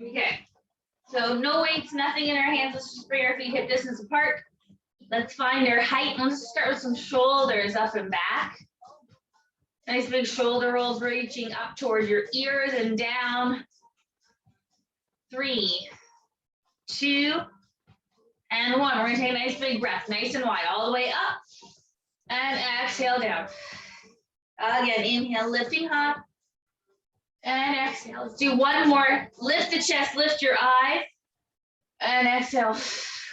Okay. So no weights, nothing in our hands. Let's just bring our feet hip distance apart. Let's find our height. Let's start with some shoulders up and back. Nice big shoulder rolls reaching up towards your ears and down. 3, 2, and 1. We're gonna take a nice big breath, nice and wide, all the way up. And exhale down. Again, inhale, lifting high. And exhale. Let's do one more. Lift the chest, lift your eyes. And exhale,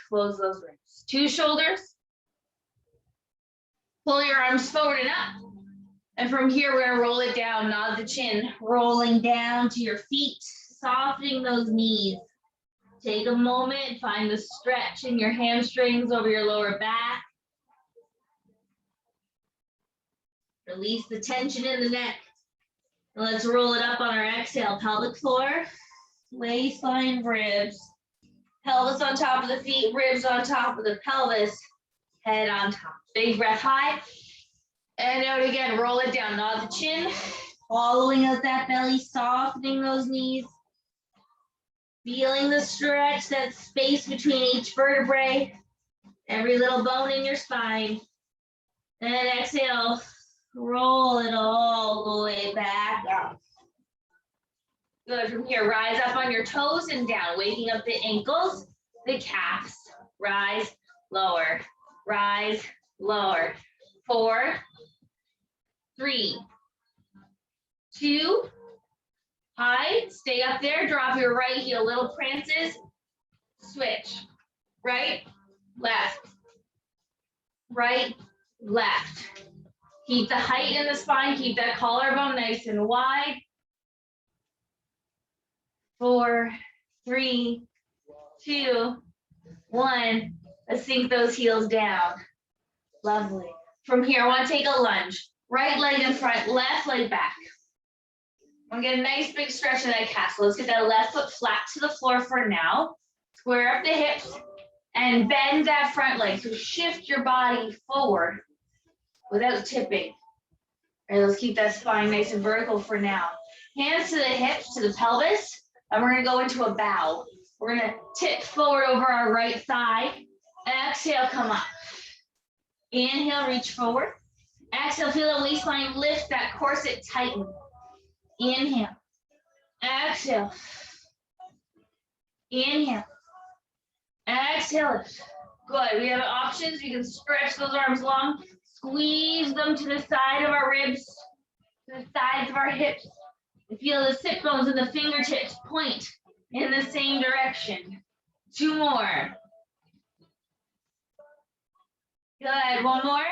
close those ribs. 2 shoulders. Pull your arms forward and up. And from here, we're gonna roll it down, nod the chin, rolling down to your feet, softening those knees. Take a moment, find the stretch in your hamstrings over your lower back. Release the tension in the neck. Let's roll it up on our exhale. Pelvic floor, waistline, ribs. Pelvis on top of the feet, ribs on top of the pelvis, head on top. Big breath high. And out again, roll it down, nod the chin, following out that belly, softening those knees. Feeling the stretch, that space between each vertebrae, every little bone in your spine. And exhale, roll it all the way back up. Good, from here, rise up on your toes and down, waking up the ankles, the calves. Rise, lower, rise, lower. 4, 3, 2, high, stay up there, drop your right heel, little prances, switch, right, left, right, left. Keep the height in the spine, keep that collarbone nice and wide. 4, 3, 2, 1, let's sink those heels down. Lovely. From here, I want to take a lunge. Right leg in front, left leg back. I'm gonna get a nice big stretch of that calf. So let's get that left foot flat to the floor for now. Square up the hips and bend that front leg. So shift your body forward without tipping. All right, let's keep that spine nice and vertical for now. Hands to the hips, to the pelvis, and we're gonna go into a bow. We're gonna tip forward over our right thigh. Exhale, come up. Inhale, reach forward. Exhale, feel the waistline lift, that corset tighten. Inhale. Exhale. Inhale. Exhale. Good. We have options. You can stretch those arms long. Squeeze them to the side of our ribs, to the sides of our hips. And feel the sit bones and the fingertips point in the same direction. 2 more. Good. 1 more.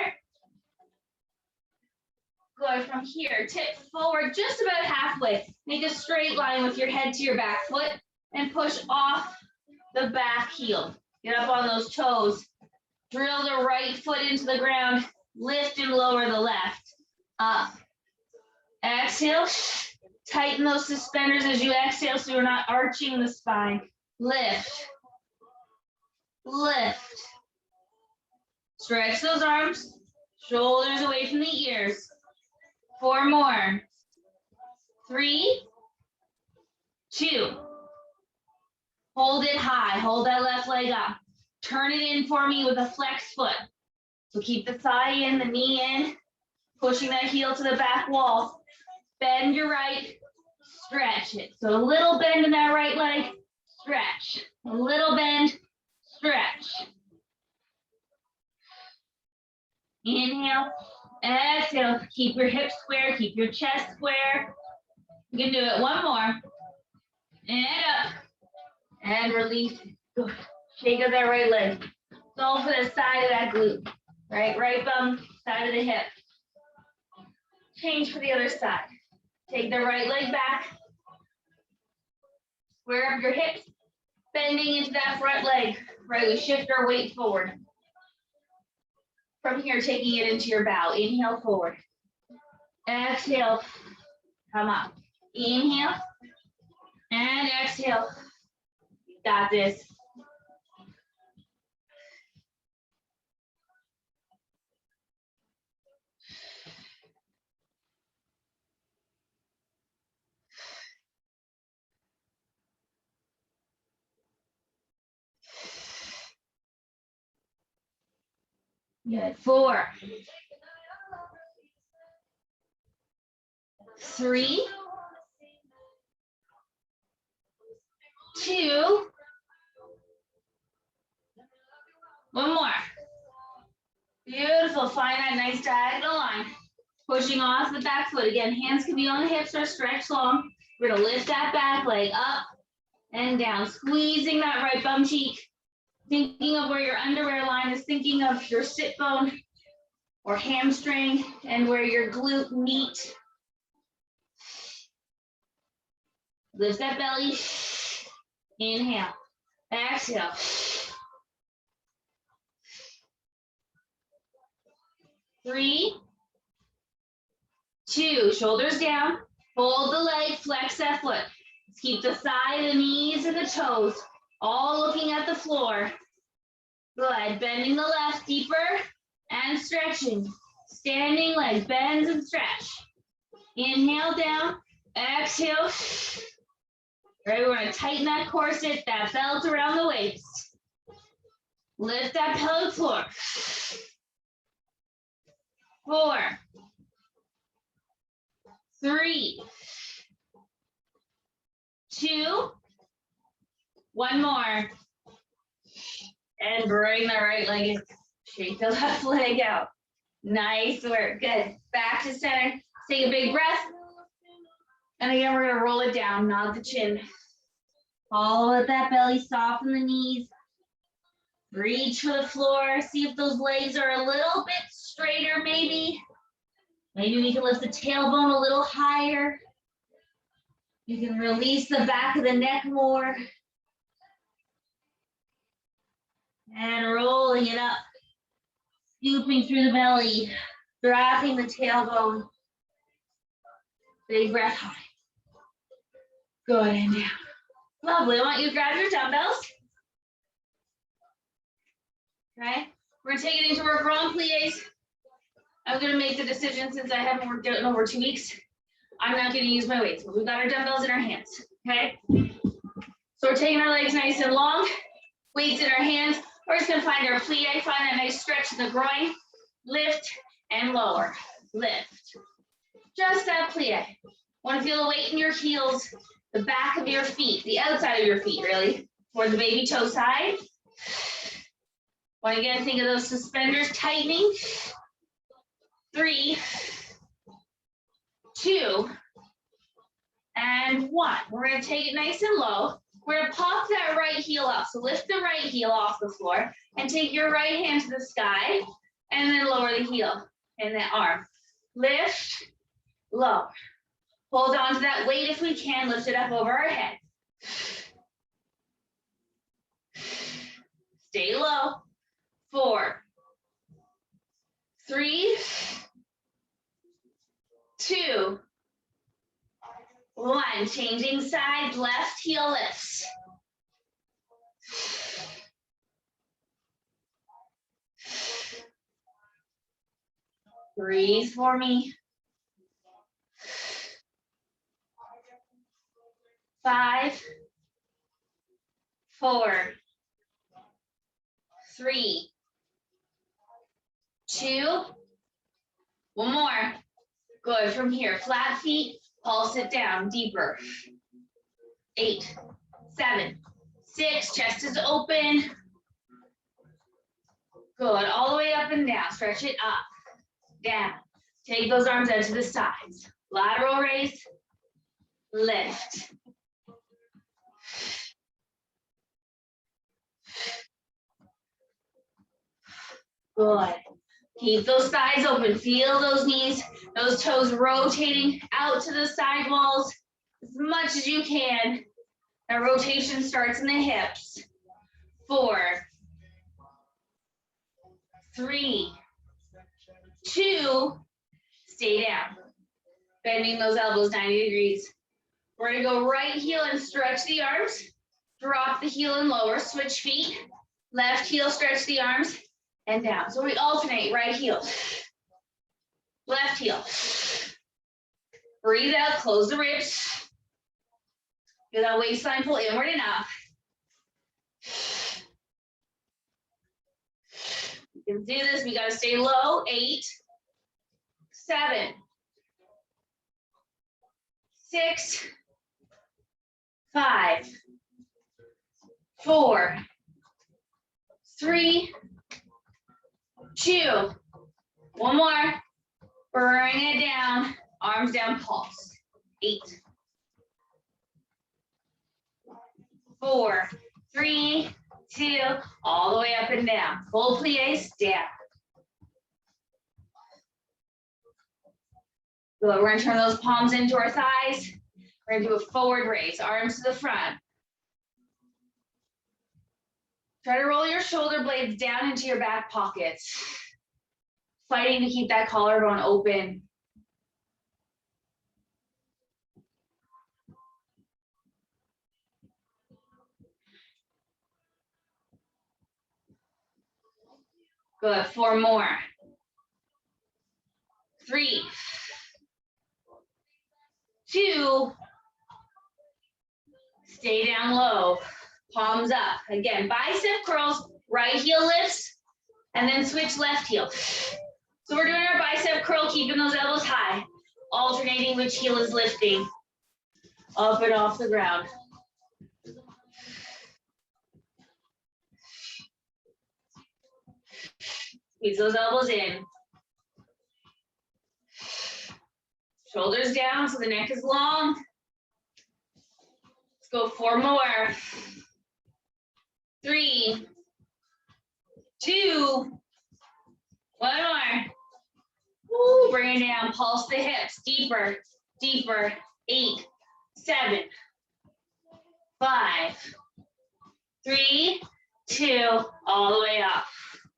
Good. From here, tip forward just about halfway. Make a straight line with your head to your back foot and push off the back heel. Get up on those toes. Drill the right foot into the ground. Lift and lower the left. Up. Exhale. Tighten those suspenders as you exhale so you're not arching the spine. Lift. Lift. Stretch those arms. Shoulders away from the ears. 4 more. 3, 2. Hold it high. Hold that left leg up. Turn it in for me with a flex foot. So keep the thigh in, the knee in, pushing that heel to the back wall. Bend your right, stretch it. So a little bend in that right leg, stretch. A little bend, stretch. Inhale, exhale. Keep your hips square, keep your chest square. You can do it 1 more. And up. And release. Good. Shake of that right leg. It's all for the side of that glute. Right bum, side of the hip. Change for the other side. Take the right leg back. Square up your hips. Bending into that front leg. Right, we shift our weight forward. From here, taking it into your bow. Inhale forward. Exhale. Come up. Inhale. And exhale. You got this. Good. 4, 3, 2, one more. Beautiful. Find that nice diagonal line. Pushing off the back foot. Again, hands can be on the hips or stretch long. We're going to lift that back leg up and down, squeezing that right bum cheek. Thinking of where your underwear line is, thinking of your sit bone or hamstring and where your glute meet. Lift that belly. Inhale. Exhale. 3, 2, shoulders down. Hold the leg, flex that foot. Keep the thigh, the knees, and the toes all looking at the floor. Good. Bending the left deeper and stretching. Standing leg bends and stretch. Inhale down. Exhale. All right, we're going to tighten that corset, that belt around the waist. Lift that pelvic floor. 4, 3, 2, one more. And bring the right leg in. Shake the left leg out. Nice work. Good. Back to center. Take a big breath. And again, we're going to roll it down, nod the chin. Follow with that belly, soften the knees. Reach for the floor. See if those legs are a little bit straighter, maybe. Maybe we can lift the tailbone a little higher. You can release the back of the neck more. And rolling it up. Scooping through the belly. Dropping the tailbone. Big breath high. Good, and down. Lovely. I want you to grab your dumbbells. Okay. We're going to take it into our grand plies. I'm going to make the decision, since I haven't worked out in over 2 weeks, I'm not going to use my weights, but we've got our dumbbells in our hands. Okay. So we're taking our legs nice and long, weights in our hands. We're just going to find our plie, find that nice stretch in the groin, lift and lower, lift. Just that plie. Want to feel the weight in your heels, the back of your feet, the outside of your feet, really, toward the baby toe side. Want to again think of those suspenders tightening. 3, 2, and 1. We're going to take it nice and low. We're going to pop that right heel up. So lift the right heel off the floor and take your right hand to the sky and then lower the heel and the arm. Lift, lower. Hold on to that weight if we can. Lift it up over our head. Stay low. 4, 3, 2, 1. Changing sides, left heel lifts. Breathe for me. 5, 4, 3, 2, one more. Good. From here, flat feet, pulse it down deeper. 8, 7, 6, chest is open. Good. All the way up and down. Stretch it up, down. Take those arms out to the sides. Lateral raise, lift. Good. Keep those thighs open. Feel those knees, those toes rotating out to the side walls as much as you can. That rotation starts in the hips. 4, 3, 2, stay down. Bending those elbows 90 degrees. We're going to go right heel and stretch the arms. Drop the heel and lower. Switch feet. Left heel, stretch the arms. And down. So we alternate right heel, left heel. Breathe out, close the ribs. Feel that waistline pull inward and up. You can do this. We got to stay low. 8, 7, 6, 5, 4, 3, 2. One more. Bring it down. Arms down, pulse. 8, 4, 3, 2, all the way up and down. Full plies, down. Good. We're gonna turn those palms into our thighs. We're gonna do a forward raise, arms to the front. Try to roll your shoulder blades down into your back pockets. Fighting to keep that collarbone open. Good. 4 more. 3, 2. Stay down low. Palms up. Again, bicep curls, right heel lifts, and then switch left heel. So we're doing our bicep curl, keeping those elbows high, alternating which heel is lifting up and off the ground. Squeeze those elbows in. Shoulders down so the neck is long. Let's go 4 more. 3, 2, 1 more. Woo, bring it down, pulse the hips, deeper, deeper. 8, 7, 5, 3, 2, all the way up.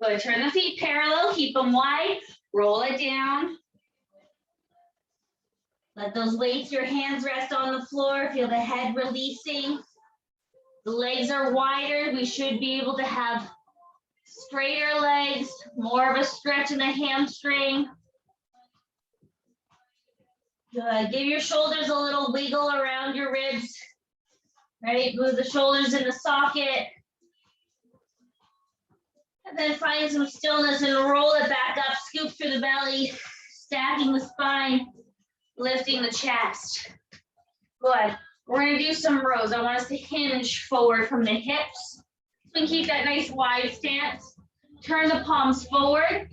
Good, turn the feet parallel, keep them wide, roll it down. Let those weights, your hands rest on the floor, feel the head releasing. The legs are wider, we should be able to have straighter legs, more of a stretch in the hamstring. Good, give your shoulders a little wiggle around your ribs. Right, move the shoulders in the socket. And then find some stillness and roll it back up, scoop through the belly, stacking the spine, lifting the chest. Good. We're gonna do some rows. I want us to hinge forward from the hips. So we can keep that nice wide stance. Turn the palms forward,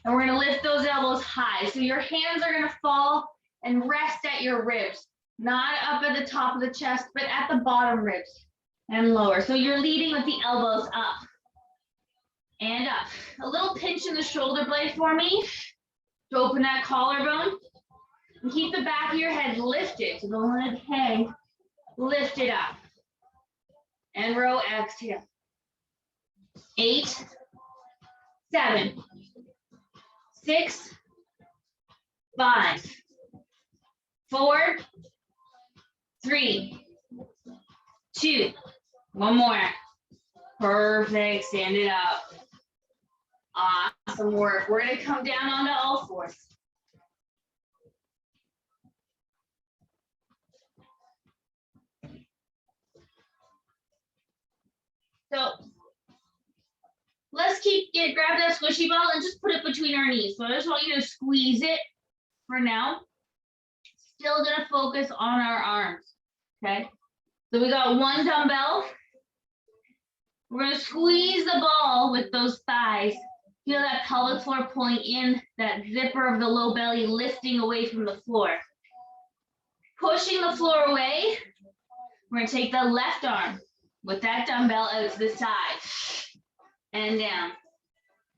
and we're gonna lift those elbows high. So your hands are gonna fall and rest at your ribs, not up at the top of the chest, but at the bottom ribs and lower. So you're leading with the elbows up and up. A little pinch in the shoulder blade for me to open that collarbone. And keep the back of your head lifted. So don't let it hang. Lift it up. And row, exhale. 8, 7, 6, 5, 4, 3, 2, 1 more. Perfect, stand it up. Awesome work. We're gonna come down onto all fours. So let's grab that squishy ball and just put it between our knees. So I just want you to squeeze it for now. Still gonna focus on our arms, okay? So we got 1 dumbbell. We're gonna squeeze the ball with those thighs. Feel that pelvic floor pulling in, that zipper of the low belly lifting away from the floor. Pushing the floor away, we're gonna take the left arm with that dumbbell out to the side and down.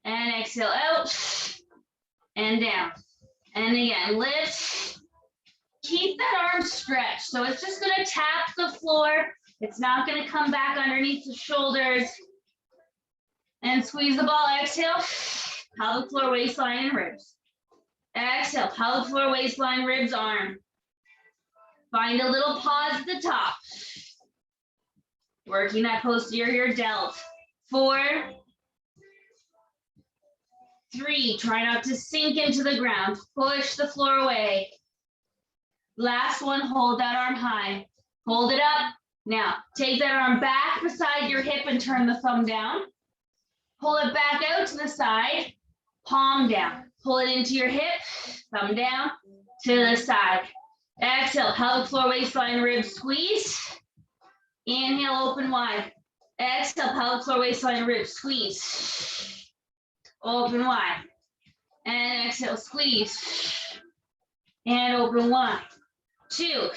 And exhale out and down. And again, lift. Keep that arm stretched. So it's just gonna tap the floor. It's not gonna come back underneath the shoulders. And squeeze the ball, exhale. Pelvic floor, waistline, and ribs. Exhale, pelvic floor, waistline, ribs, arm. Find a little pause at the top. Working that posterior delt. 4, 3, try not to sink into the ground. Push the floor away. Last one, hold that arm high. Hold it up. Now, take that arm back beside your hip and turn the thumb down. Pull it back out to the side, palm down. Pull it into your hip, thumb down to the side. Exhale, pelvic floor, waistline, ribs, squeeze. Inhale, open wide. Exhale, pelvic floor, waistline, ribs, squeeze. Open wide. And exhale, squeeze. And open wide. 2.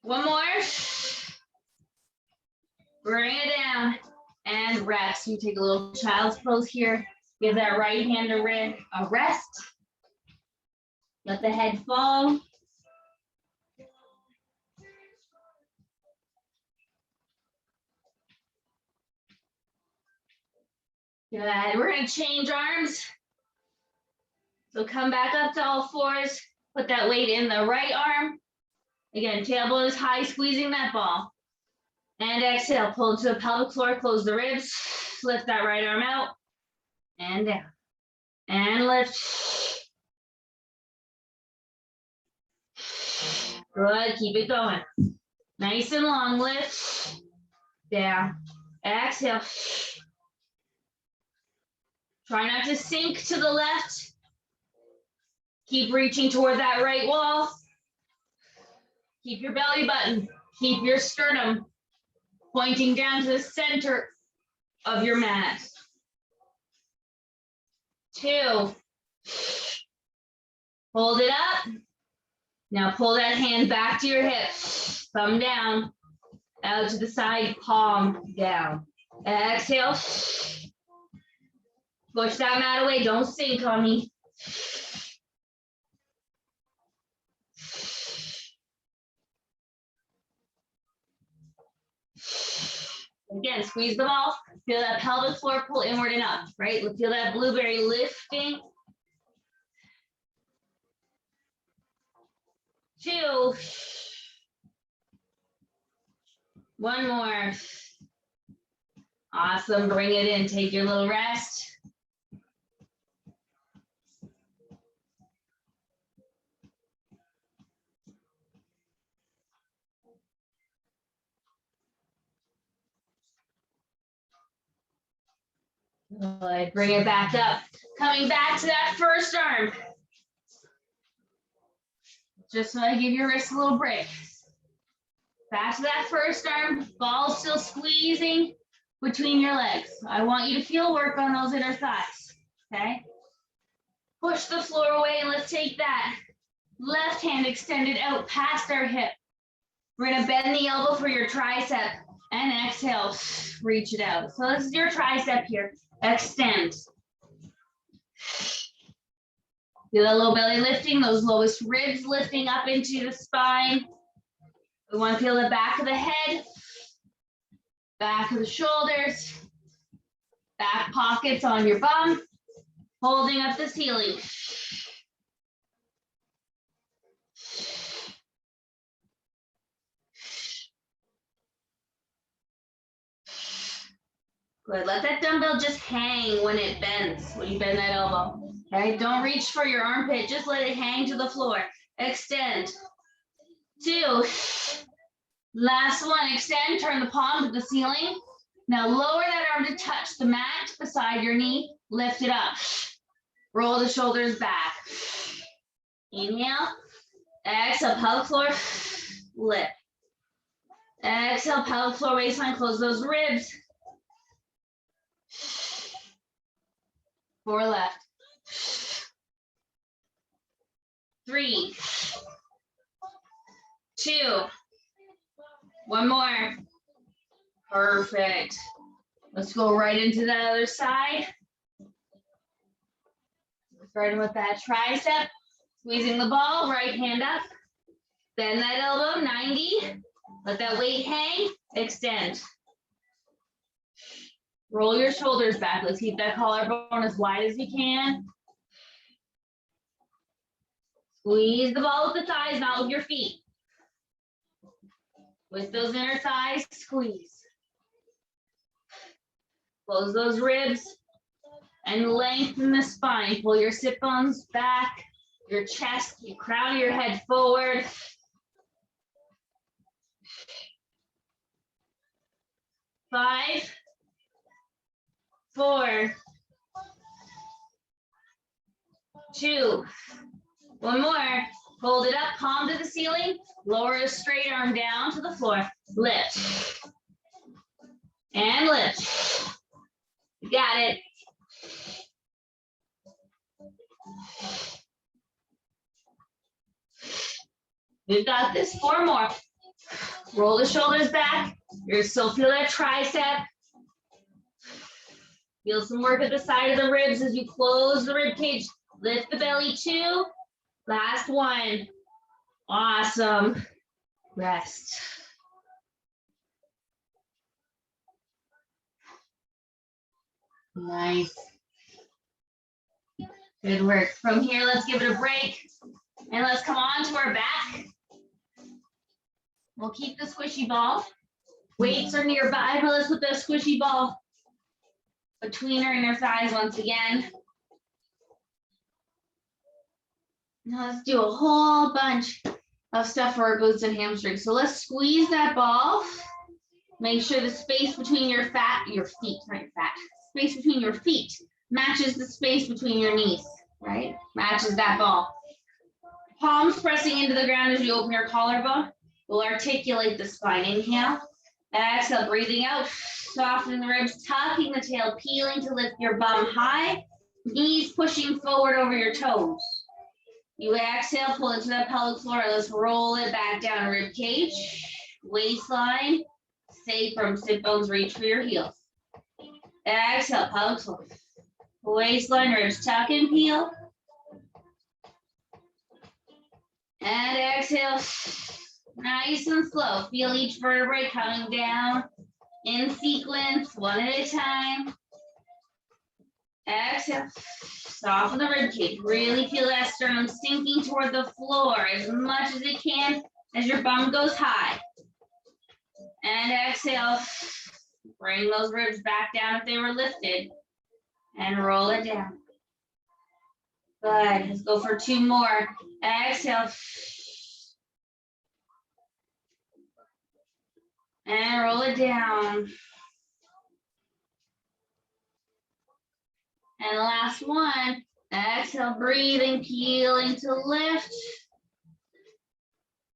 One more. Bring it down and rest. You take a little child's pose here. Give that right hand a rest. Let the head fall. Good. We're going to change arms. So come back up to all fours. Put that weight in the right arm. Again, tailbone is high, squeezing that ball. And exhale, pull into the pelvic floor, close the ribs. Lift that right arm out. And down. And lift. Good, keep it going. Nice and long, lift. Down. Exhale. Try not to sink to the left. Keep reaching toward that right wall. Keep your belly button. Keep your sternum pointing down to the center of your mat. 2. Hold it up. Now pull that hand back to your hip. Thumb down. Out to the side, palm down. Exhale. Push that mat away. Don't sink on me. Again, squeeze the ball. Feel that pelvic floor pull inward and up, right? Feel that blueberry lifting. 2. One more. Awesome. Bring it in. Take your little rest. Good. Bring it back up. Coming back to that first arm. Just want to give your wrist a little break. Back to that first arm. Ball still squeezing between your legs. I want you to feel work on those inner thighs. Okay? Push the floor away and let's take that left hand extended out past our hip. We're going to bend the elbow for your tricep and exhale, reach it out. So this is your tricep here. Extend. Feel that low belly lifting, those lowest ribs lifting up into the spine. We want to feel the back of the head, back of the shoulders, back pockets on your bum, holding up the ceiling. Good. Let that dumbbell just hang when it bends, when you bend that elbow. Okay. Don't reach for your armpit. Just let it hang to the floor. Extend. 2. Last one. Extend. Turn the palm to the ceiling. Now lower that arm to touch the mat beside your knee. Lift it up. Roll the shoulders back. Inhale. Exhale. Pelvic floor. Lift. Exhale. Pelvic floor. Waistline. Close those ribs. 4 left. 3. 2. One more. Perfect. Let's go right into that other side. Starting with that tricep. Squeezing the ball, right hand up. Bend that elbow, 90. Let that weight hang. Extend. Roll your shoulders back. Let's keep that collarbone as wide as you can. Squeeze the ball with the thighs, not with your feet. With those inner thighs, squeeze. Close those ribs and lengthen the spine. Pull your sit bones back, your chest, you crown your head forward. 5, 4, 2, one more. Hold it up, palm to the ceiling. Lower a straight arm down to the floor. Lift. And lift. You got it. We've got this. 4 more. Roll the shoulders back. You're still feel that tricep. Feel some work at the side of the ribs as you close the rib cage. Lift the belly 2. Last one. Awesome. Rest. Nice. Good work. From here, let's give it a break. And let's come on to our back. We'll keep the squishy ball. Weights are nearby, but let's put the squishy ball between her inner thighs once again. Now let's do a whole bunch of stuff for our glutes and hamstrings. So let's squeeze that ball. Make sure the space between your feet space between your feet matches the space between your knees, right? Matches that ball. Palms pressing into the ground as you open your collarbone. We'll articulate the spine. Inhale. Exhale, breathing out. Softening the ribs, tucking the tail, peeling to lift your bum high. Knees pushing forward over your toes. You exhale, pull into that pelvic floor. Let's roll it back down, rib cage, waistline, sacrum, sit bones, reach for your heels. Exhale, pelvic floor. Waistline, ribs, tuck and peel. And exhale, nice and slow. Feel each vertebrae coming down in sequence, one at a time. Exhale. Soften the rib cage. Really feel that sternum sinking toward the floor as much as it can as your bum goes high. And exhale. Bring those ribs back down if they were lifted. And roll it down. Good. Let's go for 2 more. Exhale. And roll it down. And last one, exhale, breathing, peeling to lift.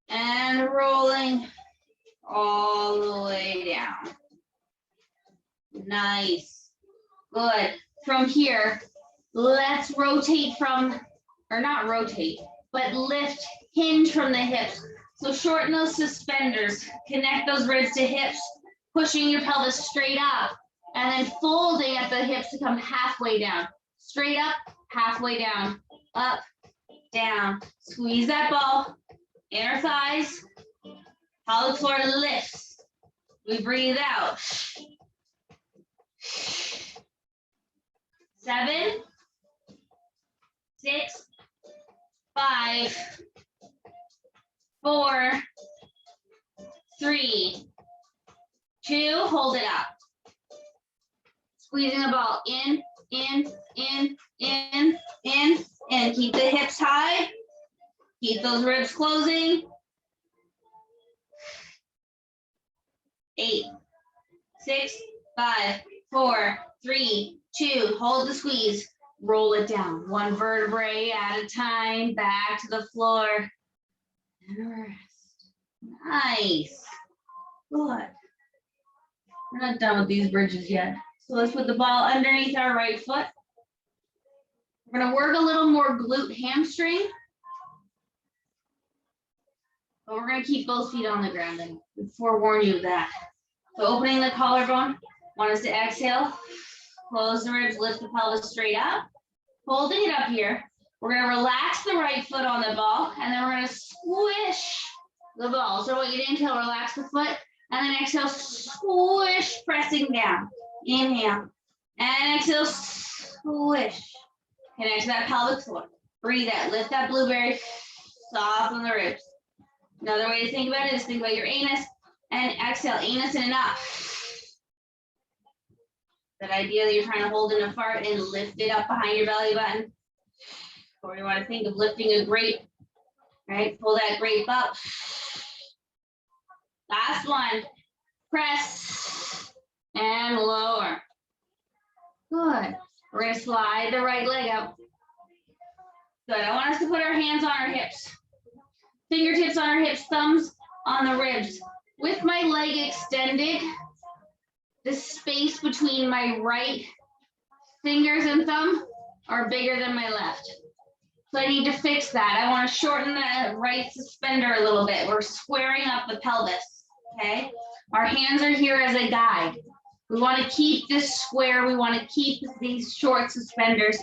And rolling all the way down. Nice. Good. From here, let's rotate not rotate, but lift, hinge from the hips. So shorten those suspenders, connect those ribs to hips, pushing your pelvis straight up. And then folding at the hips to come halfway down. Straight up, halfway down. Up, down. Squeeze that ball. Inner thighs. Pelvic floor lifts. We breathe out. 7, 6, 5, 4, 3, 2. Hold it up. Squeezing the ball in, and keep the hips high. Keep those ribs closing. 8, 6, 5, 4, 3, 2. Hold the squeeze. Roll it down. 1 vertebrae at a time. Back to the floor. And rest. Nice. Good. We're not done with these bridges yet. So let's put the ball underneath our right foot. We're going to work a little more glute hamstring. But we're going to keep both feet on the ground and forewarn you of that. So opening the collarbone, want us to exhale, close the ribs, lift the pelvis straight up. Holding it up here, we're going to relax the right foot on the ball, and then we're going to squish the ball. So I want you to inhale, relax the foot, and then exhale, squish, pressing down. Inhale, and exhale, squish. Connect to that pelvic floor. Breathe out, lift that blueberry, soften the ribs. Another way to think about it is think about your anus, and exhale, anus in and up. That idea that you're trying to hold in a fart and lift it up behind your belly button. Or you want to think of lifting a grape, right? Pull that grape up. Last one, press. and lower. Good. We're going to slide the right leg out. Good. I want us to put our hands on our hips. Fingertips on our hips, thumbs on the ribs. With my leg extended, the space between my right fingers and thumb are bigger than my left. So I need to fix that. I want to shorten the right suspender a little bit. We're squaring up the pelvis, okay? Our hands are here as a guide. We want to keep this square. We want to keep these short suspenders.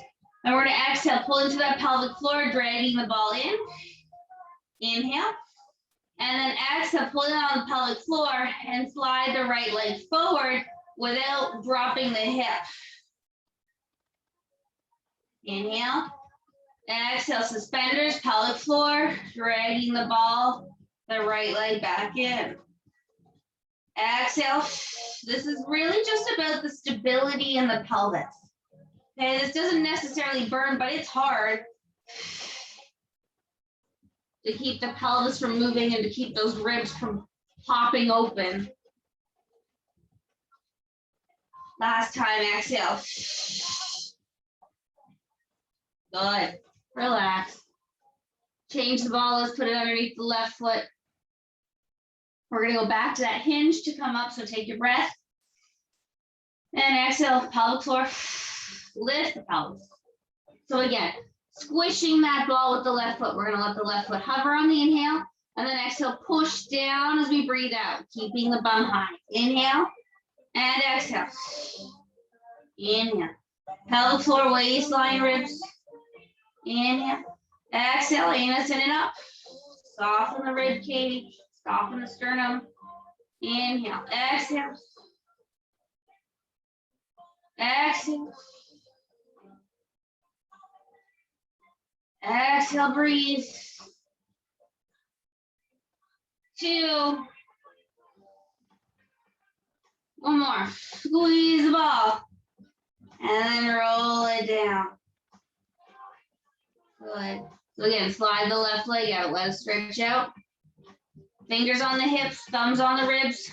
And we're going to exhale, pull into that pelvic floor, dragging the ball in. Inhale. And then exhale, pull it on the pelvic floor and slide the right leg forward without dropping the hip. Inhale. Exhale, suspenders, pelvic floor, dragging the ball, the right leg back in. Exhale. This is really just about the stability in the pelvis. Okay, this doesn't necessarily burn, but it's hard to keep the pelvis from moving and to keep those ribs from popping open. Last time, exhale. Good. Relax. Change the ball. Let's put it underneath the left foot. We're going to go back to that hinge to come up. So take your breath. And exhale, pelvic floor. Lift the pelvis. So again, squishing that ball with the left foot. We're going to let the left foot hover on the inhale. And then exhale, push down as we breathe out, keeping the bum high. Inhale and exhale. Inhale. Pelvic floor, waistline, ribs. Inhale. Exhale, anus in and up. Soften the rib cage. Soften the sternum. Inhale. Exhale. Exhale. Exhale, breathe. 2. One more. Squeeze the ball. And then roll it down. Good. So again, slide the left leg out. Let it stretch out. Fingers on the hips, thumbs on the ribs.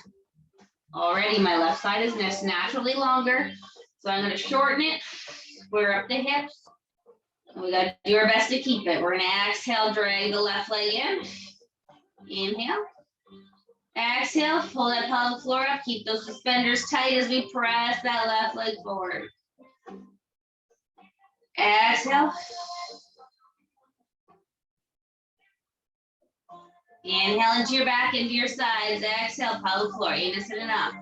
Already my left side is naturally longer. So I'm going to shorten it, square up the hips. And we got to do our best to keep it. We're going to exhale, drag the left leg in. Inhale. Exhale, pull that pelvic floor up. Keep those suspenders tight as we press that left leg forward. Exhale. Inhale into your back, into your sides. Exhale, pelvic floor. Anus in and up.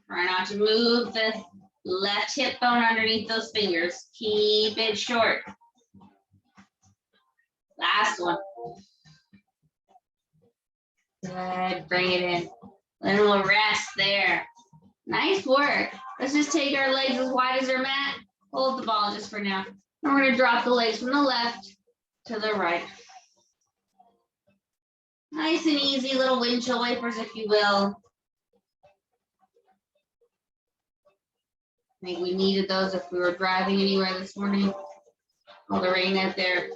Try not to move the left hip bone underneath those fingers. Keep it short. Last one. Good. Bring it in. Then we'll rest there. Nice work. Let's just take our legs as wide as our mat. Hold the ball just for now. And we're going to drop the legs from the left to the right. Nice and easy, little windshield wipers, if you will. I think we needed those if we were driving anywhere this morning. All the rain out there.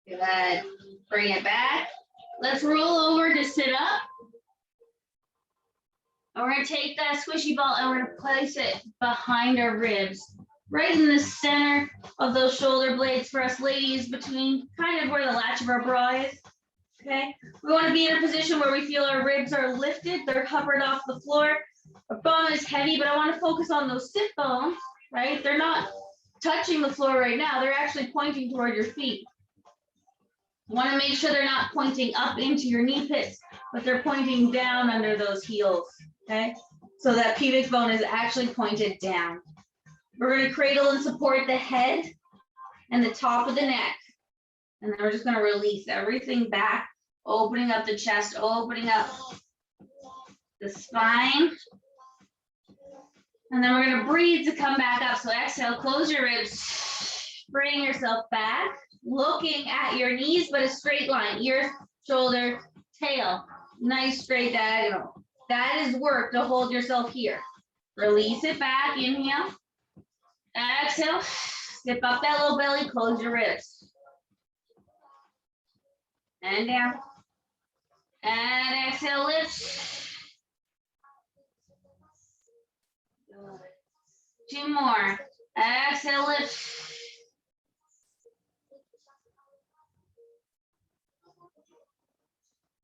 Good. Bring it back. Let's roll over to sit up. And we're going to take that squishy ball and we're going to place it behind our ribs, right in the center of those shoulder blades for us ladies, between kind of where the latch of our bra is. Okay. We want to be in a position where we feel our ribs are lifted. They're hovered off the floor. Our bum is heavy, but I want to focus on those sit bones, right? They're not touching the floor right now. They're actually pointing toward your feet. You want to make sure they're not pointing up into your knee pits, but they're pointing down under those heels, okay? So that pubic bone is actually pointed down. We're going to cradle and support the head and the top of the neck. And then we're just going to release everything back, opening up the chest, opening up the spine. And then we're going to breathe to come back up. So exhale, close your ribs, bring yourself back. Looking at your knees, but a straight line, ear, shoulder, tail, nice straight diagonal. That is work to hold yourself here. Release it back, inhale. Exhale, zip up that low belly, close your ribs. And down. And exhale, lift. Good. 2 more. Exhale, lift.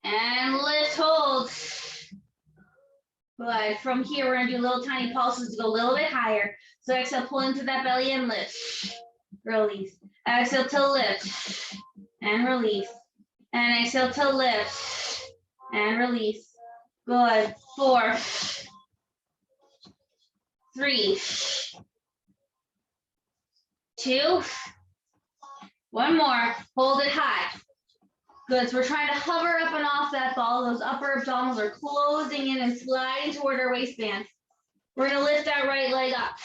And lift, hold. Good. From here, we're gonna do little tiny pulses to go a little bit higher. So exhale, pull into that belly and lift. Release. Exhale to lift. And release. And exhale to lift. And release. Good. 4, 3, 2. 1 more. Hold it high. Good. So we're trying to hover up and off that ball. Those upper abdominals are closing in and sliding toward our waistband. We're going to lift that right leg up.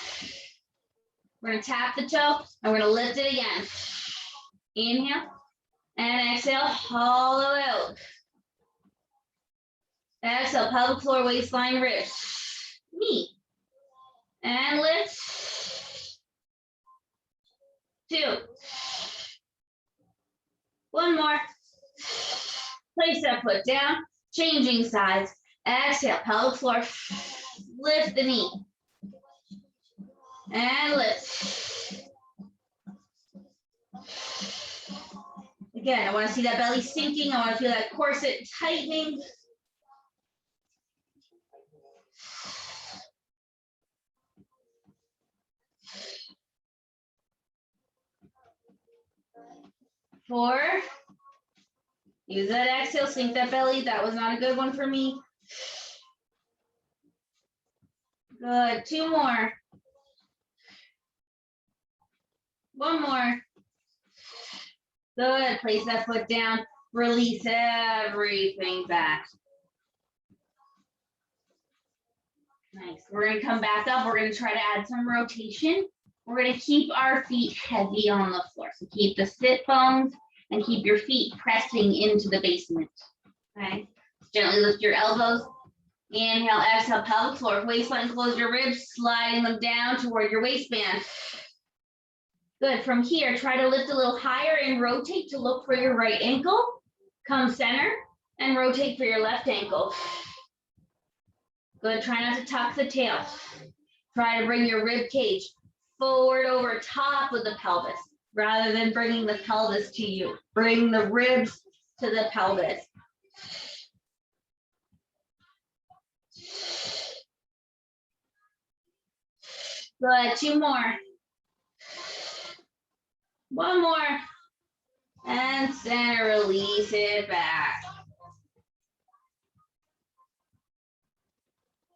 We're going to tap the toe and we're going to lift it again. Inhale and exhale, hollow out. Exhale, pelvic floor, waistline, ribs. Knee. And lift. 2. 1 more. Place that foot down, changing sides. Exhale, pelvic floor. Lift the knee. And lift. Again, I want to see that belly sinking. I want to feel that corset tightening. Four. Use that exhale, sink that belly. That was not a good one for me. Good. 2 more. 1 more. Good. Place that foot down. Release everything back. Nice. We're going to come back up. We're going to try to add some rotation. We're going to keep our feet heavy on the floor. So keep the sit bones and keep your feet pressing into the basement. Okay. Gently lift your elbows. Inhale, exhale, pelvic floor. Waistline, close your ribs, sliding them down toward your waistband. Good. From here, try to lift a little higher and rotate to look for your right ankle. Come center and rotate for your left ankle. Good. Try not to tuck the tail. Try to bring your rib cage forward over top of the pelvis rather than bringing the pelvis to you. Bring the ribs to the pelvis. Good. 2 more. 1 more. And center, release it back.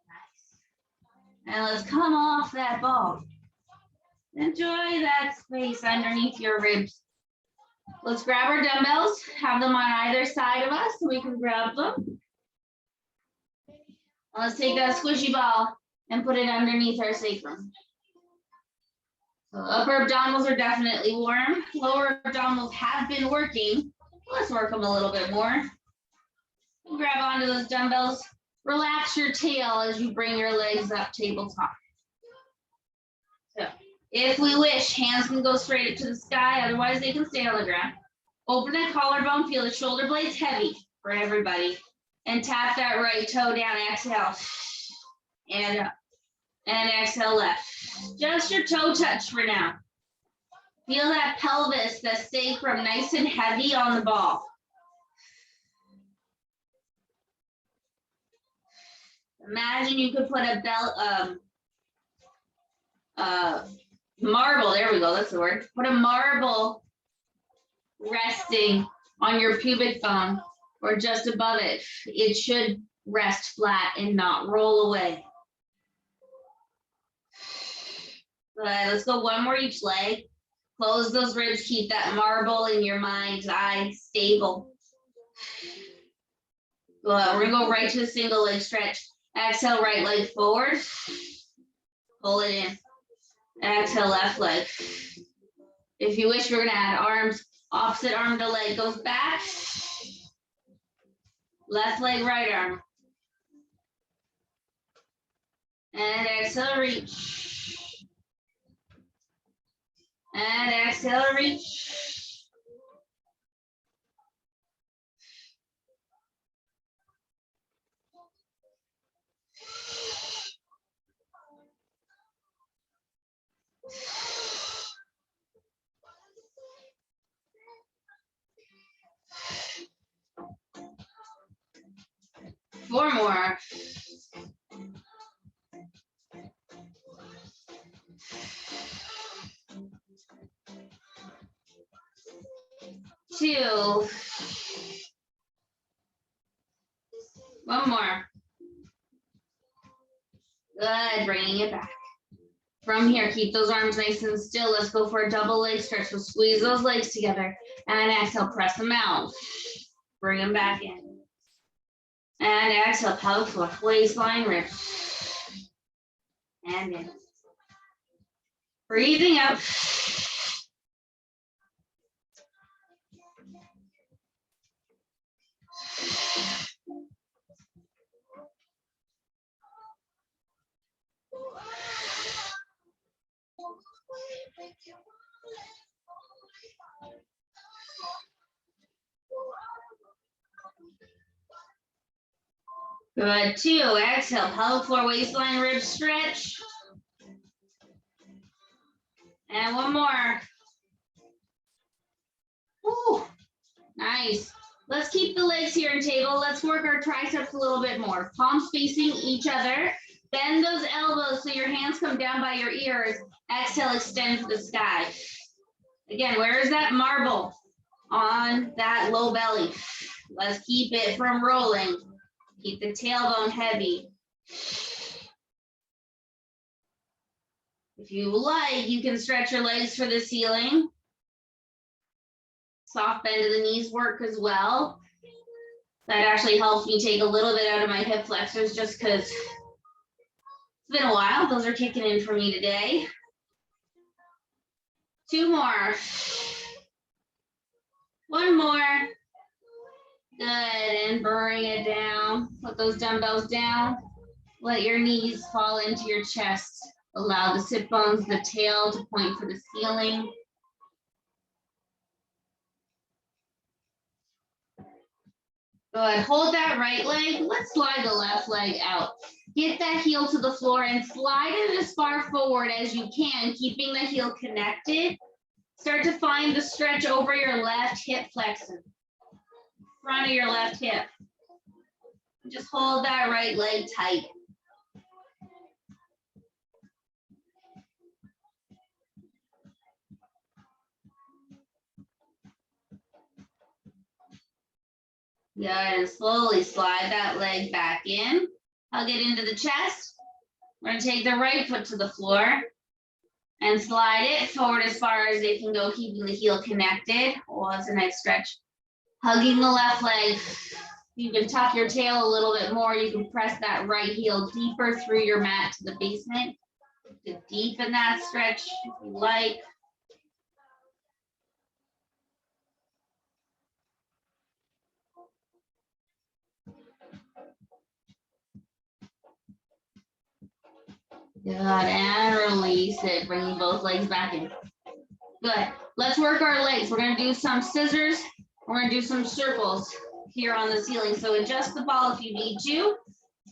Nice. And let's come off that ball. Enjoy that space underneath your ribs. Let's grab our dumbbells, have them on either side of us so we can grab them. Let's take that squishy ball and put it underneath our sacrum. So upper abdominals are definitely warm. Lower abdominals have been working. Let's work them a little bit more. Grab onto those dumbbells. Relax your tail as you bring your legs up tabletop. So if we wish, hands can go straight to the sky. Otherwise, they can stay on the ground. Open that collarbone. Feel the shoulder blades heavy for everybody. And tap that right toe down. Exhale. And up. And exhale left. Just your toe touch for now. Feel that pelvis, the sacrum, nice and heavy on the ball. Imagine you could put a marble, there we go, that's the word. Put a marble resting on your pubic bone or just above it. It should rest flat and not roll away. Good. Let's go 1 more each leg. Close those ribs. Keep that marble in your mind's eye stable. Good. We're going to go right to the single leg stretch. Exhale, right leg forward. Pull it in. Exhale, left leg. If you wish, we're going to add arms. Opposite arm to leg goes back. Left leg, right arm. And exhale, reach. And exhale, reach. Four more. Two. One more. Good, bringing it back. From here, keep those arms nice and still. Let's go for a double leg stretch. So squeeze those legs together and exhale, press them out. Bring them back in. And exhale, pelvic floor, waistline, ribs. And in. Breathing out. Good, two, exhale, pelvic floor, waistline, ribs, stretch. And one more. Woo, nice. Let's keep the legs here in table. Let's work our triceps a little bit more. Palms facing each other. Bend those elbows so your hands come down by your ears. Exhale, extend to the sky. Again, where is that marble? On that low belly. Let's keep it from rolling. Keep the tailbone heavy. If you like, you can stretch your legs for the ceiling. Soft bend of the knees work as well. That actually helps me take a little bit out of my hip flexors just because it's been a while. Those are kicking in for me today. Two more. One more. Good, and bring it down. Put those dumbbells down. Let your knees fall into your chest. Allow the sit bones, the tail to point for the ceiling. Good, hold that right leg. Let's slide the left leg out. Get that heel to the floor and slide it as far forward as you can, keeping the heel connected. Start to find the stretch over your left hip flexor. Front of your left hip. Just hold that right leg tight. Good, and slowly slide that leg back in. Hug it into the chest. We're gonna take the right foot to the floor and slide it forward as far as it can go, keeping the heel connected. Oh, that's a nice stretch. Hugging the left leg. You can tuck your tail a little bit more. You can press that right heel deeper through your mat to the basement to deepen that stretch if you like. Good, and release it, bringing both legs back in. Good, let's work our legs. We're gonna do some scissors. We're gonna do some circles here on the ceiling. So adjust the ball if you need to.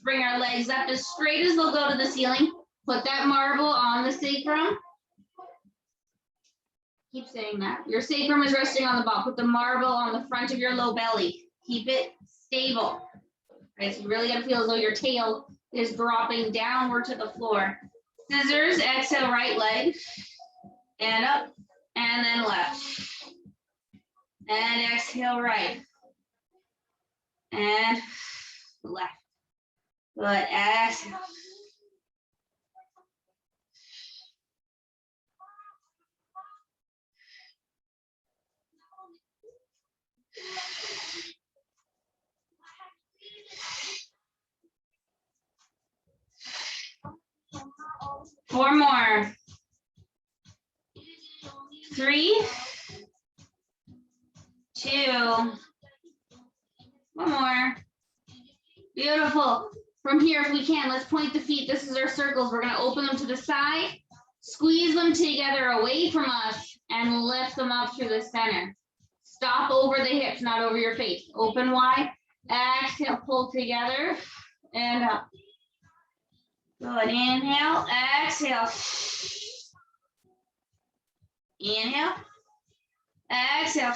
Bring our legs up as straight as they'll go to the ceiling. Put that marble on the sacrum. Keep saying that. Your sacrum is resting on the ball. Put the marble on the front of your low belly. Keep it stable. Okay, so you really gotta feel as though your tail is dropping downward to the floor. Scissors, exhale, right leg, and up, and then left. And exhale, right. And left. Good, exhale. Four more. 3, 2, one more. Beautiful. From here, if we can, let's point the feet. This is our circles. We're going to open them to the side, squeeze them together away from us, and lift them up through the center. Stop over the hips, not over your face. Open wide. Exhale, pull together, and up. Good. Inhale, exhale. Inhale, exhale.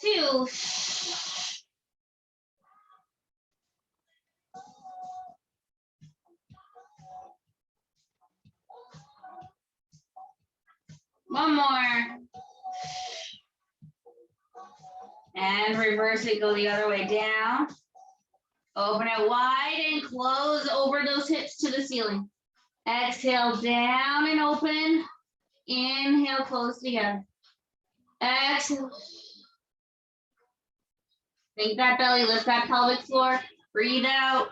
2. One more. And reverse it, go the other way down. Open it wide and close over those hips to the ceiling. Exhale, down and open. Inhale, close together. Exhale. Sink that belly, lift that pelvic floor. Breathe out.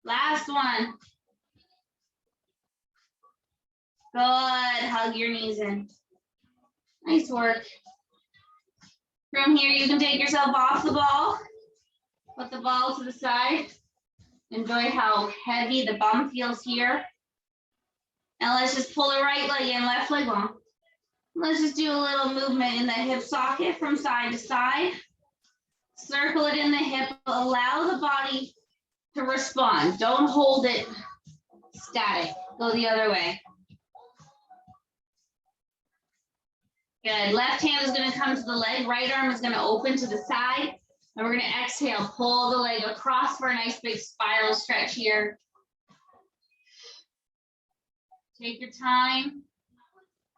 Last one. Good. Hug your knees in. Nice work. From here, you can take yourself off the ball. Put the ball to the side. Enjoy how heavy the bum feels here. Now let's just pull the right leg in, left leg long. Let's just do a little movement in the hip socket from side to side. Circle it in the hip. Allow the body to respond. Don't hold it static. Go the other way. Good. Left hand is going to come to the leg. Right arm is going to open to the side. And we're going to exhale. Pull the leg across for a nice big spiral stretch here. Take your time.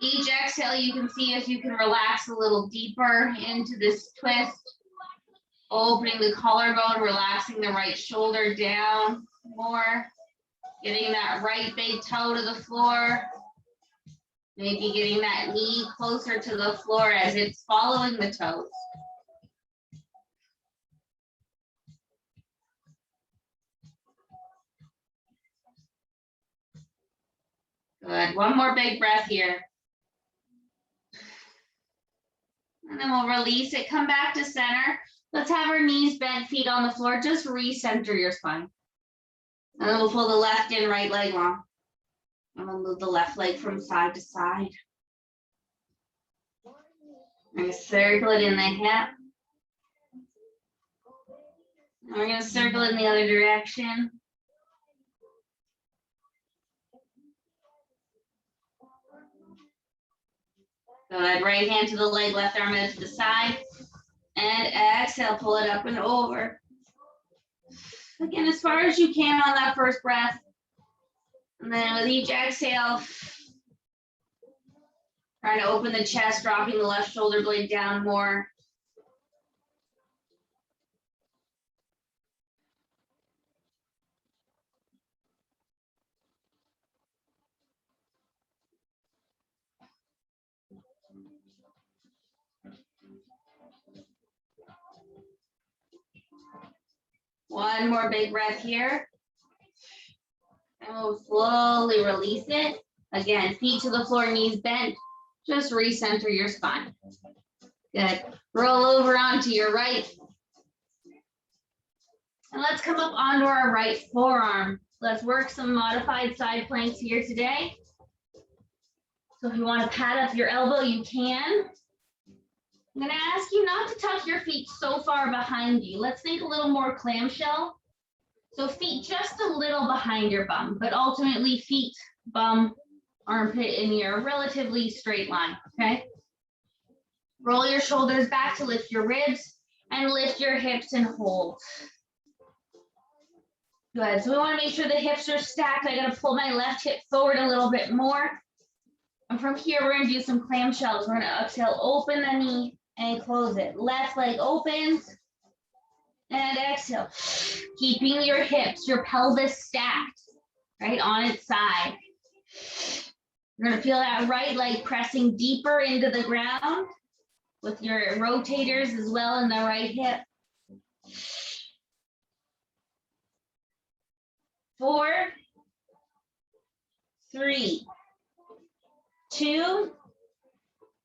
Each exhale, you can see if you can relax a little deeper into this twist. Opening the collarbone, relaxing the right shoulder down more. Getting that right big toe to the floor. Maybe getting that knee closer to the floor as it's following the toes. Good. One more big breath here. And then we'll release it. Come back to center. Let's have our knees bent, feet on the floor. Just recenter your spine. And then we'll pull the left in, right leg long. And we'll move the left leg from side to side. We're going to circle it in the hip. And we're going to circle it in the other direction. Good. Right hand to the leg, left arm out to the side. And exhale, pull it up and over. Again, as far as you can on that first breath. And then with each exhale, trying to open the chest, dropping the left shoulder blade down more. One more big breath here. And we'll slowly release it. Again, feet to the floor, knees bent. Just recenter your spine. Good. Roll over onto your right. And let's come up onto our right forearm. Let's work some modified side planks here today. So if you want to pad up your elbow, you can. I'm going to ask you not to tuck your feet so far behind you. Let's think a little more clamshell. So feet just a little behind your bum, but ultimately feet, bum, armpit in your relatively straight line, okay? Roll your shoulders back to lift your ribs and lift your hips and hold. Good, so we want to make sure the hips are stacked. I got to pull my left hip forward a little bit more. And from here, we're going to do some clamshells. We're going to exhale, open the knee and close it. Left leg opens and exhale. Keeping your hips, your pelvis stacked, right on its side. You're going to feel that right leg pressing deeper into the ground with your rotators as well in the right hip. 4, 3, 2,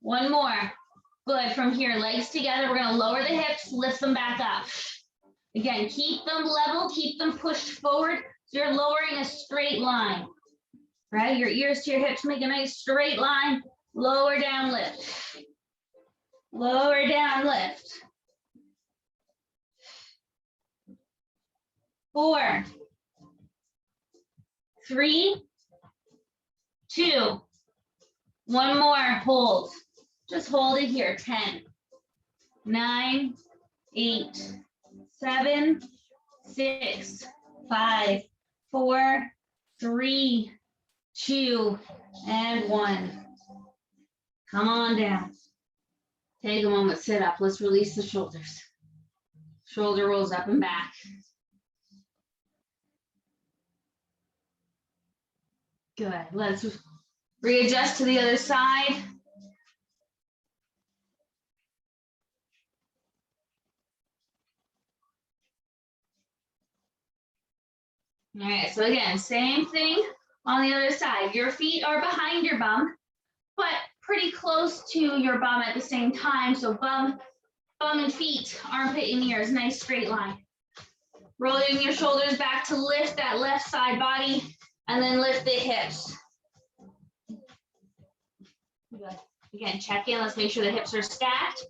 one more. Good. From here, legs together. We're going to lower the hips, lift them back up. Again, keep them level, keep them pushed forward. So you're lowering a straight line, right? Your ears to your hips, make a nice straight line. Lower down, lift. Lower down, lift. 4, 3, 2, one more, hold. Just hold it here. 10, 9, 8, 7, 6, 5, 4, 3, 2, and 1. Come on down. Take a moment, sit up. Let's release the shoulders. Shoulder rolls up and back. Good. Let's readjust to the other side. All right, so again, same thing on the other side. Your feet are behind your bum, but pretty close to your bum at the same time. So bum and feet, armpit and ears, nice straight line. Rolling your shoulders back to lift that left side body, and then lift the hips. Good. Again, check in. Let's make sure the hips are stacked.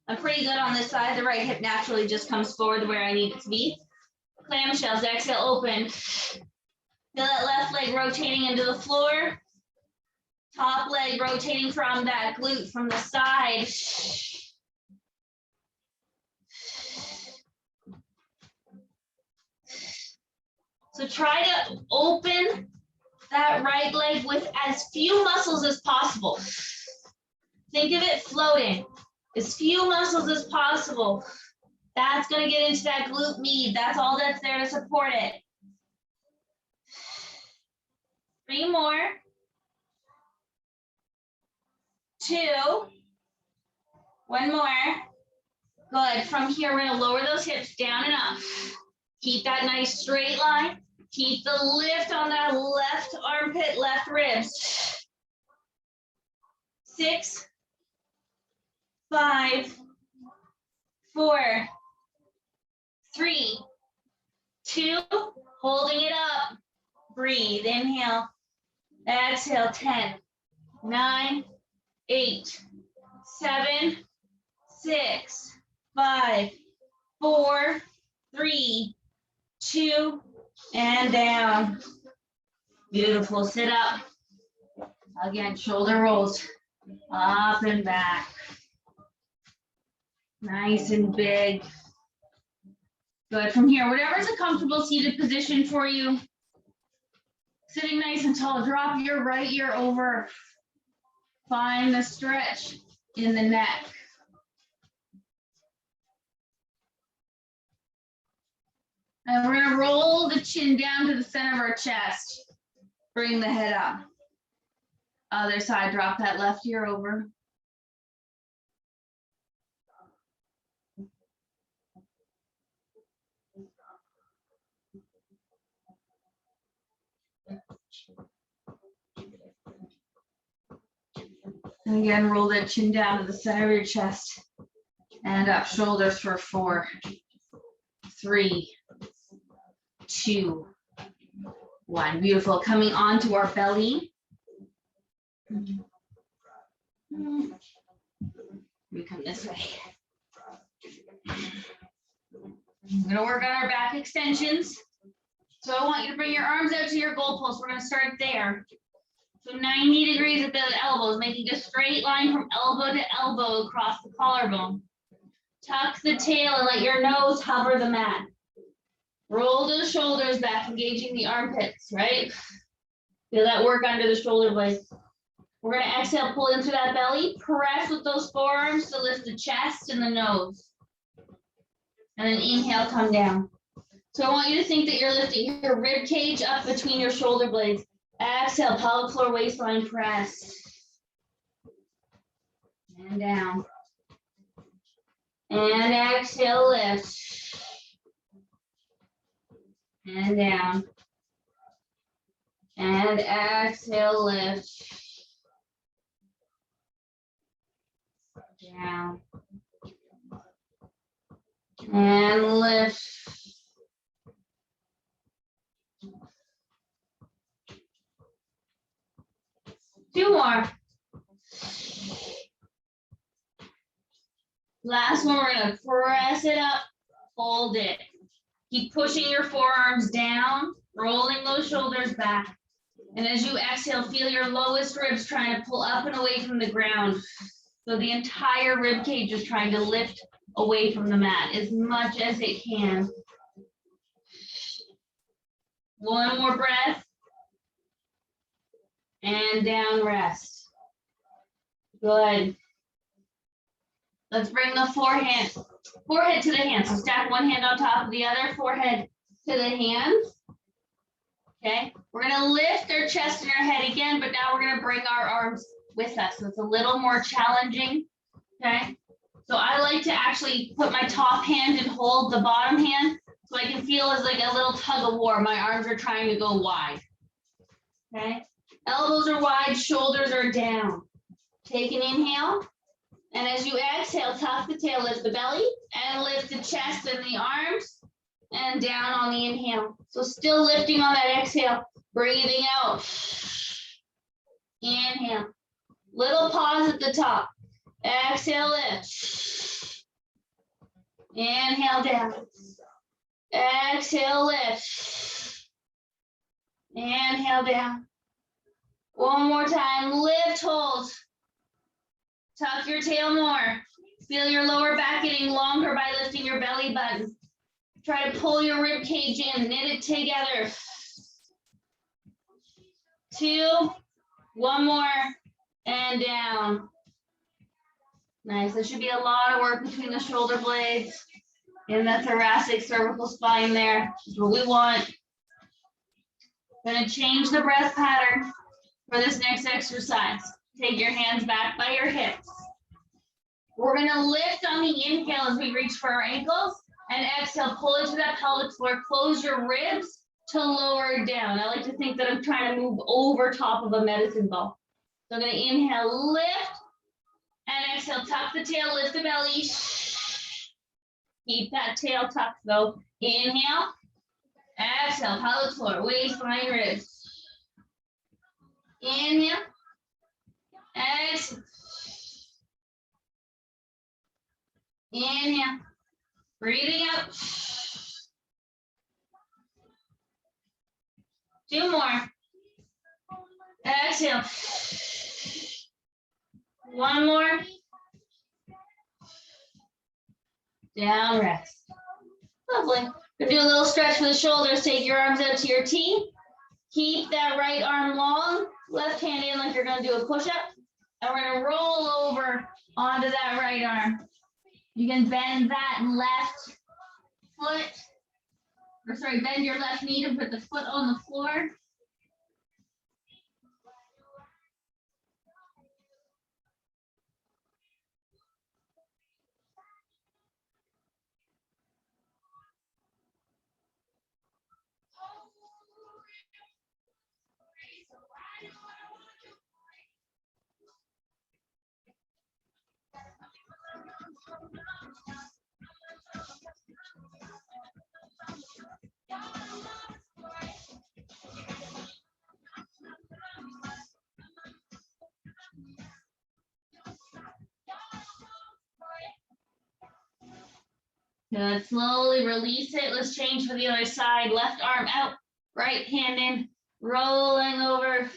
I'm pretty good on this side. The right hip naturally just comes forward to where I need it to be. Clamshells, exhale, open. Feel that left leg rotating into the floor. Top leg rotating from that glute from the side. So try to open that right leg with as few muscles as possible. Think of it floating. As few muscles as possible. That's going to get into that glute med. That's all that's there to support it. 3 more. 2. 1 more. Good. From here, we're going to lower those hips down and up. Keep that nice straight line. Keep the lift on that left armpit, left ribs. 6, 5, 4, 3, 2, holding it up. Breathe, inhale, exhale, 10, 9, 8, 7, 6, 5, 4, 3, 2, and down. Beautiful, sit up. Again, shoulder rolls up and back. Nice and big. Good. From here, whatever's a comfortable seated position for you. Sitting nice and tall, drop your right ear over. Find the stretch in the neck. And we're gonna roll the chin down to the center of our chest. Bring the head up. Other side, drop that left ear over. And again, roll that chin down to the center of your chest. And up, shoulders for 4, 3, 2, 1. Beautiful. Coming onto our belly. We come this way. We're going to work on our back extensions. So I want you to bring your arms out to your goalpost. We're going to start there. So 90 degrees at the elbows, making a straight line from elbow to elbow across the collarbone. Tuck the tail and let your nose hover the mat. Roll the shoulders back, engaging the armpits, right? Feel that work under the shoulder blades. We're going to exhale, pull into that belly, press with those forearms to lift the chest and the nose. And then inhale, come down. So I want you to think that you're lifting your rib cage up between your shoulder blades. Exhale, pelvic floor, waistline press. And down. And exhale, lift. And down. And exhale, lift. Down. And lift. Two more. Last one, we're gonna press it up, hold it. Keep pushing your forearms down, rolling those shoulders back. And as you exhale, feel your lowest ribs trying to pull up and away from the ground. So the entire rib cage is trying to lift away from the mat as much as it can. One more breath. And down, rest. Good. Let's bring the forehead to the hands. So stack one hand on top of the other, forehead to the hands. Okay, we're gonna lift our chest and our head again, but now we're gonna bring our arms with us. So it's a little more challenging, okay? So I like to actually put my top hand and hold the bottom hand so I can feel as like a little tug of war. My arms are trying to go wide, okay? Elbows are wide, shoulders are down. Take an inhale. And as you exhale, tuck the tail, lift the belly, and lift the chest and the arms, and down on the inhale. So still lifting on that exhale, breathing out. Inhale. Little pause at the top. Exhale, lift. Inhale, down. Exhale, lift. Inhale, down. One more time, lift, hold. Tuck your tail more. Feel your lower back getting longer by lifting your belly button. Try to pull your rib cage in, knit it together. 2, one more, and down. Nice, there should be a lot of work between the shoulder blades and the thoracic cervical spine there. That's what we want. Gonna change the breath pattern for this next exercise. Take your hands back by your hips. We're gonna lift on the inhale as we reach for our ankles, and exhale, pull into that pelvic floor, close your ribs to lower it down. I like to think that I'm trying to move over top of a medicine ball. So I'm gonna inhale, lift, and exhale, tuck the tail, lift the belly. Keep that tail tucked though. Inhale, exhale, pelvic floor, waistline, ribs. Inhale. Exhale. Inhale. Breathing out. 2 more. Exhale. 1 more. Down, rest. Lovely. We're gonna do a little stretch for the shoulders. Take your arms out to your T. Keep that right arm long. Left hand in like you're gonna do a push-up. And we're gonna roll over onto that right arm. You can bend that left foot, or sorry, bend your left knee to put the foot on the floor. Good, slowly release it. Let's change for the other side. Left arm out, right hand in, rolling over.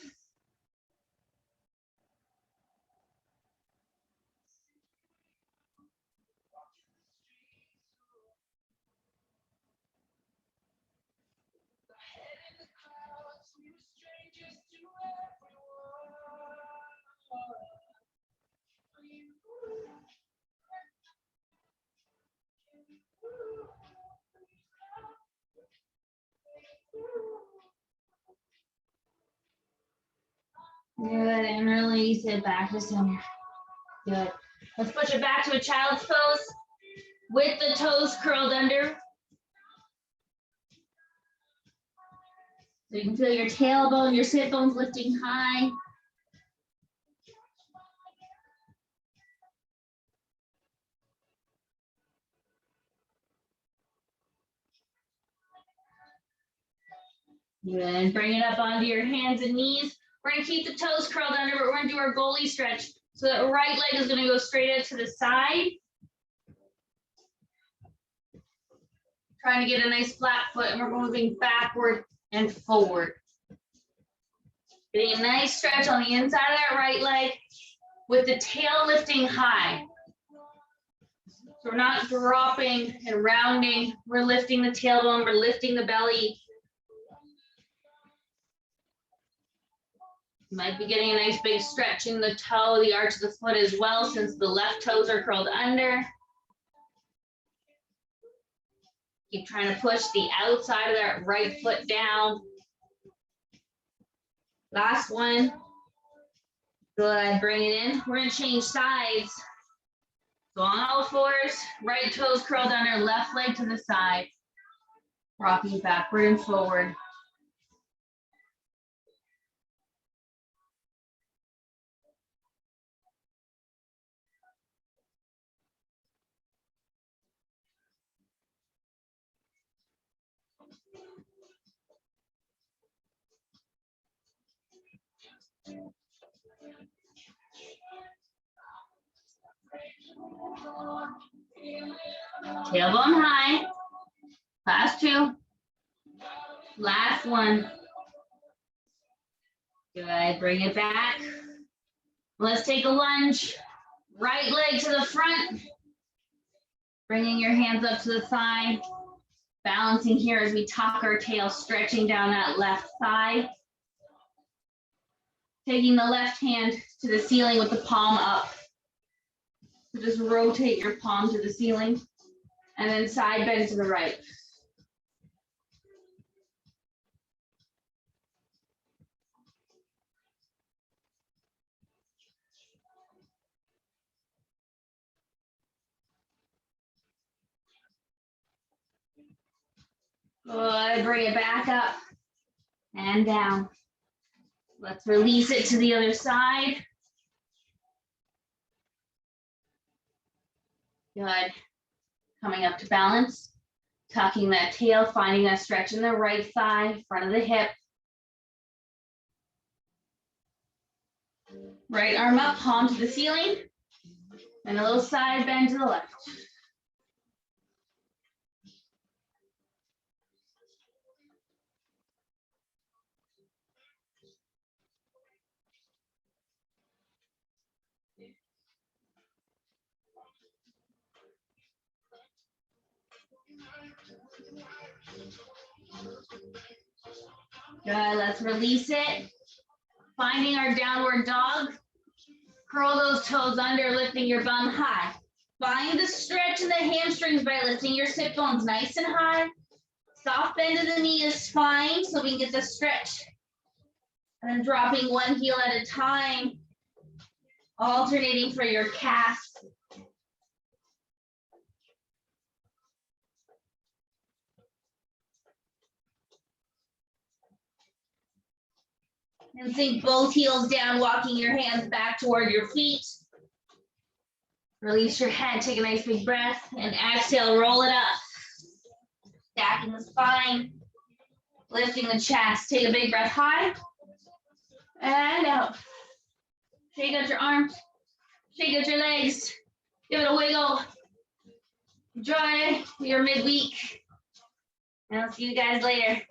Good, and release it back to center. Good. Let's push it back to a child's pose with the toes curled under. So you can feel your tailbone, your sit bones lifting high. Good. Bring it up onto your hands and knees. We're going to keep the toes curled under, but we're going to do our goalie stretch. So that right leg is going to go straight out to the side. Trying to get a nice flat foot, and we're moving backward and forward. Getting a nice stretch on the inside of that right leg with the tail lifting high. So we're not dropping and rounding. We're lifting the tailbone, we're lifting the belly. You might be getting a nice big stretch in the toe, the arch of the foot as well, since the left toes are curled under. Keep trying to push the outside of that right foot down. Last one. Good, bring it in. We're gonna change sides. So on all fours, right toes curled under, left leg to the side. Rocking backward and forward. Tailbone high. Last two. Last one. Good, bring it back. Let's take a lunge. Right leg to the front. Bringing your hands up to the thigh. Balancing here as we tuck our tail, stretching down that left thigh. Taking the left hand to the ceiling with the palm up. So just rotate your palm to the ceiling. And then side bend to the right. Good, bring it back up and down. Let's release it to the other side. Good. Coming up to balance. Tucking that tail, finding that stretch in the right thigh, front of the hip. Right arm up, palm to the ceiling. And a little side bend to the left. Good, let's release it. Finding our downward dog. Curl those toes under, lifting your bum high. Find the stretch in the hamstrings by lifting your sit bones nice and high. Soft bend of the knee is fine, so we can get the stretch. And then dropping one heel at a time, alternating for your calf. And sink both heels down, walking your hands back toward your feet. Release your head, take a nice big breath, and exhale, roll it up. Stacking the spine, lifting the chest. Take a big breath high, and out. Shake out your arms, shake out your legs, give it a wiggle. Enjoy your midweek, and I'll see you guys later.